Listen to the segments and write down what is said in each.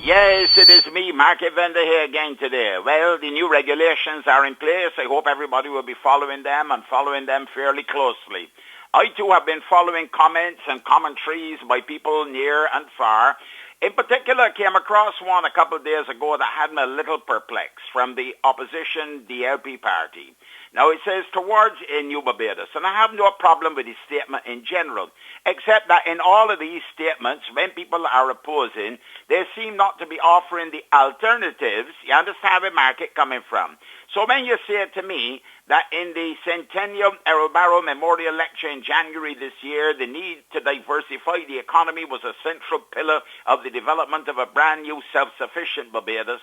Yes, it is me, market vendor here again today. Well, the new regulations are in place. I hope everybody will be following them and following them fairly closely. I too have been following comments and commentaries by people near and far. In particular, I came across one a couple of days ago that had me a little perplexed from the opposition DLP party. Now, it says towards a new Barbados, and I have no problem with the statement in general, except that in all of these statements, when people are opposing, they seem not to be offering the alternatives. You understand where the market coming from. So when you say to me that in the Centennial Errol Barrow Memorial Lecture in January this year, the need to diversify the economy was a central pillar of the development of a brand new self-sufficient Barbados,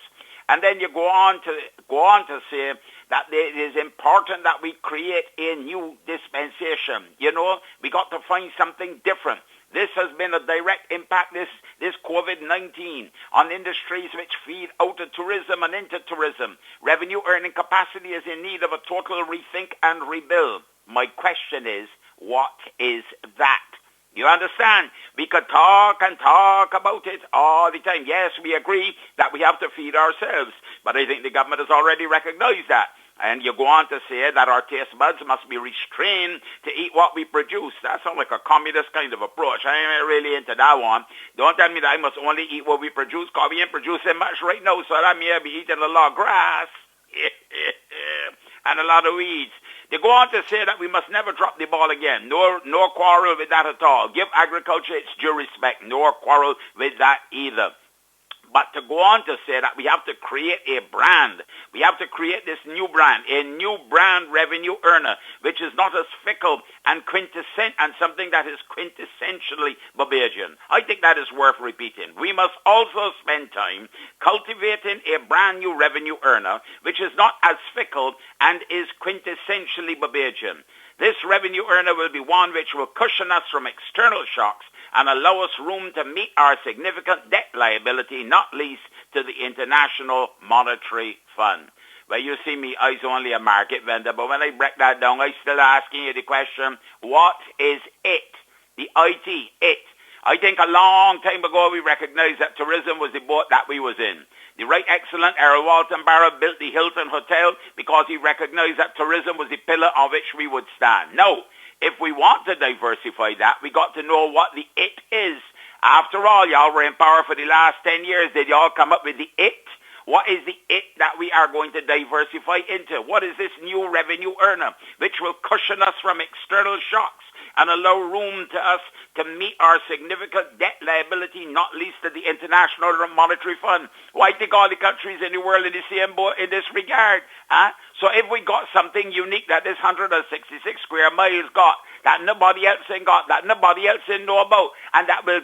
and then you go on to say that it is important that we create a new dispensation. You know, we got to find something different. This has been a direct impact, this COVID-19, on industries which feed out of tourism and into tourism. Revenue earning capacity is in need of a total rethink and rebuild. My question is, what is that? You understand? We could talk and talk about it all the time. Yes, we agree that we have to feed ourselves, but I think the government has already recognized that. And you go on to say that our taste buds must be restrained to eat what we produce. That sounds like a communist kind of approach. I ain't really into that one. Don't tell me that I must only eat what we produce, because we ain't producing much right now, so that may be eating a lot of grass and a lot of weeds. They go on to say that we must never drop the ball again. No quarrel with that at all. Give agriculture its due respect. No quarrel with that either. But to go on to say that we have to create a brand, we have to create this new brand, a new brand revenue earner, which is not as fickle and and something that is quintessentially Barbadian. I think that is worth repeating. We must also spend time cultivating a brand new revenue earner, which is not as fickle and is quintessentially Barbadian. This revenue earner will be one which will cushion us from external shocks and allow us room to meet our significant debt liability, not least to the International Monetary Fund. Well, you see me, I's only a market vendor, but when I break that down, I'm still asking you the question, what is it? The IT, it. I think a long time ago we recognized that tourism was the boat that we was in. The right excellent Errol Walton Barrow built the Hilton Hotel because he recognized that tourism was the pillar on which we would stand. Now, if we want to diversify that, we got to know what the it is. After all, y'all were in power for the last 10 years. Did y'all come up with the it? What is the it that we are going to diversify into? What is this new revenue earner, which will cushion us from external shocks and allow room to us to meet our significant debt liability, not least to the International Monetary Fund? Why think all the countries in the world in the same boat in this regard? Huh? So if we got something unique that this 166 square miles got, that nobody else ain't got, that nobody else ain't know about, and that will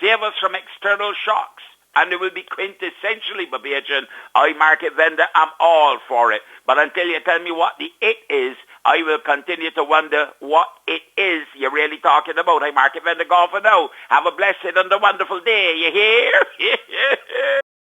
save us from external shocks, and it will be quintessentially Barbadian, I, market vendor, I'm all for it. But until you tell me what the it is, I will continue to wonder what it is you're really talking about. I, market vendor, gone for now. Have a blessed and a wonderful day. You hear?